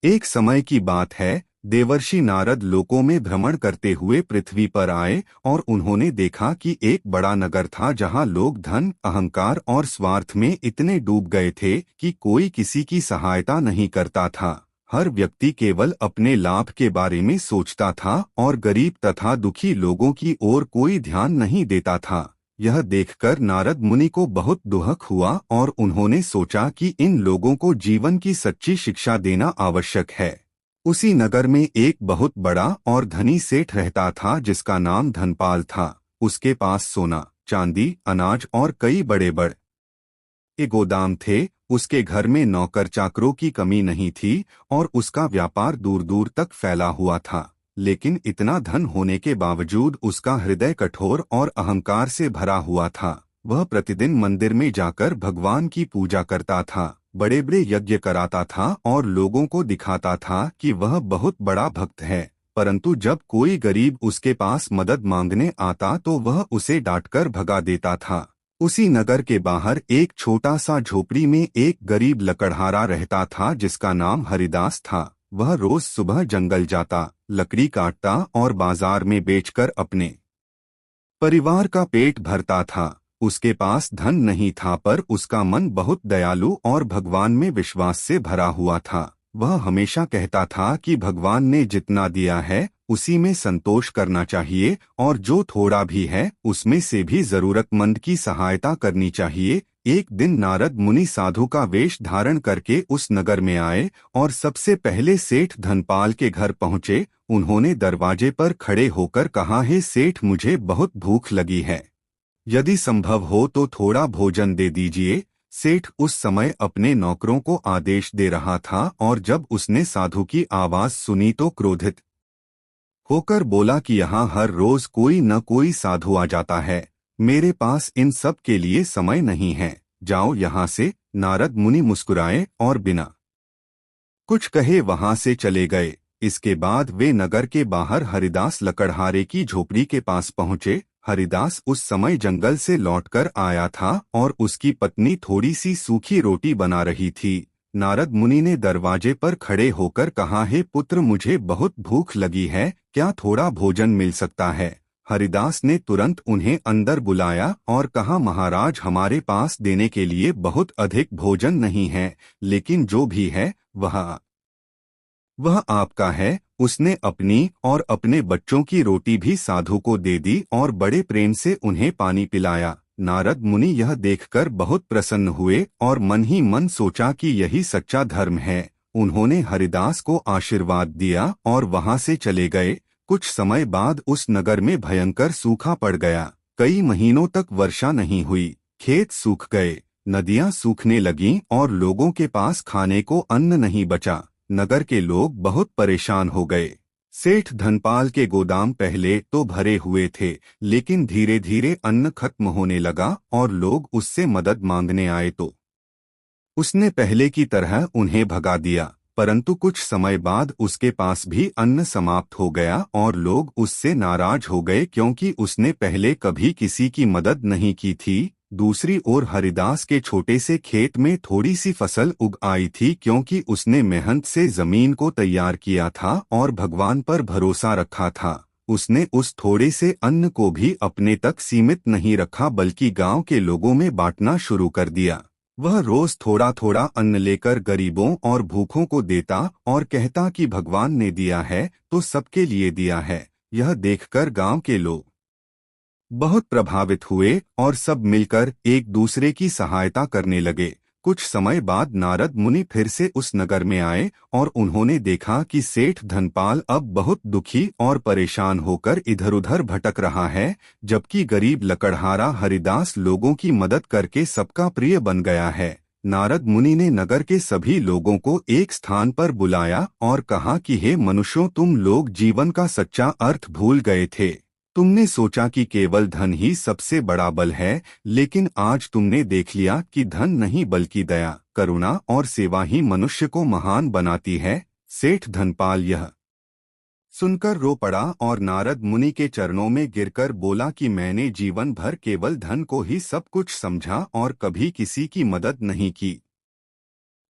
एक समय की बात है, देवर्षि नारद लोकों में भ्रमण करते हुए पृथ्वी पर आए और उन्होंने देखा कि एक बड़ा नगर था जहां लोग धन, अहंकार और स्वार्थ में इतने डूब गए थे कि कोई किसी की सहायता नहीं करता था। हर व्यक्ति केवल अपने लाभ के बारे में सोचता था और गरीब तथा दुखी लोगों की ओर कोई ध्यान नहीं देता था। यह देखकर नारद मुनि को बहुत दुख हुआ और उन्होंने सोचा कि इन लोगों को जीवन की सच्ची शिक्षा देना आवश्यक है। उसी नगर में एक बहुत बड़ा और धनी सेठ रहता था जिसका नाम धनपाल था। उसके पास सोना, चांदी, अनाज और कई बड़े बड़े गोदाम थे। उसके घर में नौकर चाकरों की कमी नहीं थी और उसका व्यापार दूर दूर तक फैला हुआ था। लेकिन इतना धन होने के बावजूद उसका हृदय कठोर और अहंकार से भरा हुआ था। वह प्रतिदिन मंदिर में जाकर भगवान की पूजा करता था, बड़े बड़े यज्ञ कराता था और लोगों को दिखाता था कि वह बहुत बड़ा भक्त है। परंतु जब कोई गरीब उसके पास मदद मांगने आता तो वह उसे डांटकर भगा देता था। उसी नगर के बाहर एक छोटा सा झोपड़ी में एक गरीब लकड़हारा रहता था जिसका नाम हरिदास था। वह रोज सुबह जंगल जाता, लकड़ी काटता और बाजार में बेचकर अपने परिवार का पेट भरता था। उसके पास धन नहीं था पर उसका मन बहुत दयालु और भगवान में विश्वास से भरा हुआ था। वह हमेशा कहता था कि भगवान ने जितना दिया है उसी में संतोष करना चाहिए और जो थोड़ा भी है उसमें से भी जरूरतमंद की सहायता करनी चाहिए। एक दिन नारद मुनि साधु का वेश धारण करके उस नगर में आए और सबसे पहले सेठ धनपाल के घर पहुंचे। उन्होंने दरवाजे पर खड़े होकर कहा, हे सेठ, मुझे बहुत भूख लगी है, यदि संभव हो तो थोड़ा भोजन दे दीजिए। सेठ उस समय अपने नौकरों को आदेश दे रहा था और जब उसने साधु की आवाज सुनी तो क्रोधित होकर बोला कि यहाँ हर रोज कोई न कोई साधु आ जाता है, मेरे पास इन सब के लिए समय नहीं है, जाओ यहाँ से। नारद मुनि मुस्कुराए और बिना कुछ कहे वहां से चले गए। इसके बाद वे नगर के बाहर हरिदास लकड़हारे की झोपड़ी के पास पहुंचे। हरिदास उस समय जंगल से लौटकर आया था और उसकी पत्नी थोड़ी सी सूखी रोटी बना रही थी। नारद मुनि ने दरवाजे पर खड़े होकर कहा, हे पुत्र, मुझे बहुत भूख लगी है, क्या थोड़ा भोजन मिल सकता है? हरिदास ने तुरंत उन्हें अंदर बुलाया और कहा, महाराज, हमारे पास देने के लिए बहुत अधिक भोजन नहीं है, लेकिन जो भी है वह आपका है। उसने अपनी और अपने बच्चों की रोटी भी साधु को दे दी और बड़े प्रेम से उन्हें पानी पिलाया। नारद मुनि यह देखकर बहुत प्रसन्न हुए और मन ही मन सोचा कि यही सच्चा धर्म है। उन्होंने हरिदास को आशीर्वाद दिया और वहां से चले गए। कुछ समय बाद उस नगर में भयंकर सूखा पड़ गया। कई महीनों तक वर्षा नहीं हुई, खेत सूख गए, नदियां सूखने लगीं और लोगों के पास खाने को अन्न नहीं बचा। नगर के लोग बहुत परेशान हो गए। सेठ धनपाल के गोदाम पहले तो भरे हुए थे, लेकिन धीरे धीरे अन्न खत्म होने लगा और लोग उससे मदद मांगने आए तो उसने पहले की तरह उन्हें भगा दिया। परंतु कुछ समय बाद उसके पास भी अन्न समाप्त हो गया और लोग उससे नाराज हो गए क्योंकि उसने पहले कभी किसी की मदद नहीं की थी। दूसरी ओर हरिदास के छोटे से खेत में थोड़ी सी फसल उग आई थी क्योंकि उसने मेहनत से जमीन को तैयार किया था और भगवान पर भरोसा रखा था। उसने उस थोड़े से अन्न को भी अपने तक सीमित नहीं रखा बल्कि गांव के लोगों में बांटना शुरू कर दिया। वह रोज थोड़ा थोड़ा अन्न लेकर गरीबों और भूखों को देता और कहता कि भगवान ने दिया है तो सबके लिए दिया है। यह देखकर गांव के लोग बहुत प्रभावित हुए और सब मिलकर एक दूसरे की सहायता करने लगे। कुछ समय बाद नारद मुनि फिर से उस नगर में आए और उन्होंने देखा कि सेठ धनपाल अब बहुत दुखी और परेशान होकर इधर उधर भटक रहा है, जबकि गरीब लकड़हारा हरिदास लोगों की मदद करके सबका प्रिय बन गया है। नारद मुनि ने नगर के सभी लोगों को एक स्थान पर बुलाया और कहा कि हे मनुष्यों, तुम लोग जीवन का सच्चा अर्थ भूल गए थे। तुमने सोचा कि केवल धन ही सबसे बड़ा बल है, लेकिन आज तुमने देख लिया कि धन नहीं बल्कि दया, करुणा और सेवा ही मनुष्य को महान बनाती है। सेठ धनपाल यह सुनकर रो पड़ा और नारद मुनि के चरणों में गिरकर बोला कि मैंने जीवन भर केवल धन को ही सब कुछ समझा और कभी किसी की मदद नहीं की,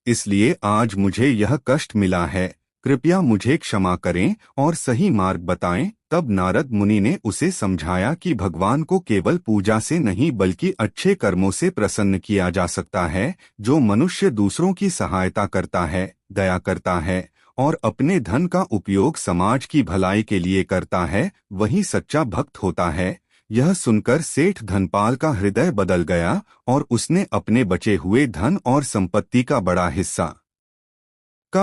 इसलिए आज मुझे यह कष्ट मिला है। कृपया मुझे क्षमा करें और सही मार्ग बताएं। तब नारद मुनि ने उसे समझाया कि भगवान को केवल पूजा से नहीं बल्कि अच्छे कर्मों से प्रसन्न किया जा सकता है। जो मनुष्य दूसरों की सहायता करता है, दया करता है और अपने धन का उपयोग समाज की भलाई के लिए करता है, वही सच्चा भक्त होता है। यह सुनकर सेठ धनपाल का हृदय बदल गया और उसने अपने बचे हुए धन और संपत्ति का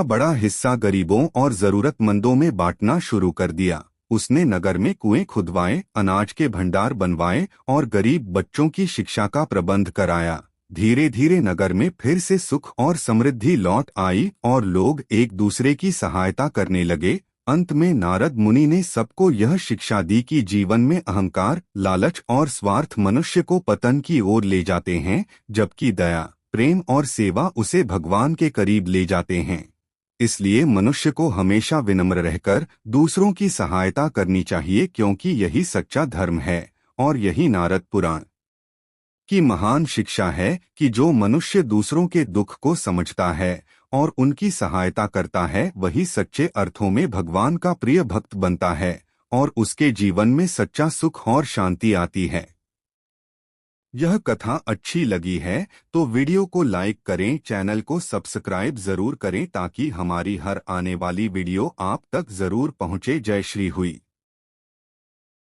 बड़ा हिस्सा गरीबों और जरूरतमंदों में बांटना शुरू कर दिया। उसने नगर में कुएं खुदवाए, अनाज के भंडार बनवाए और गरीब बच्चों की शिक्षा का प्रबंध कराया। धीरे धीरे नगर में फिर से सुख और समृद्धि लौट आई और लोग एक दूसरे की सहायता करने लगे। अंत में नारद मुनि ने सबको यह शिक्षा दी कि जीवन में अहंकार, लालच और स्वार्थ मनुष्य को पतन की ओर ले जाते हैं, जबकि दया, प्रेम और सेवा उसे भगवान के करीब ले जाते हैं। इसलिए मनुष्य को हमेशा विनम्र रहकर दूसरों की सहायता करनी चाहिए, क्योंकि यही सच्चा धर्म है। और यही नारद पुराण की महान शिक्षा है कि जो मनुष्य दूसरों के दुख को समझता है और उनकी सहायता करता है, वही सच्चे अर्थों में भगवान का प्रिय भक्त बनता है और उसके जीवन में सच्चा सुख और शांति आती है। यह कथा अच्छी लगी है तो वीडियो को लाइक करें, चैनल को सब्सक्राइब जरूर करें ताकि हमारी हर आने वाली वीडियो आप तक जरूर पहुंचे। जय श्री हुई।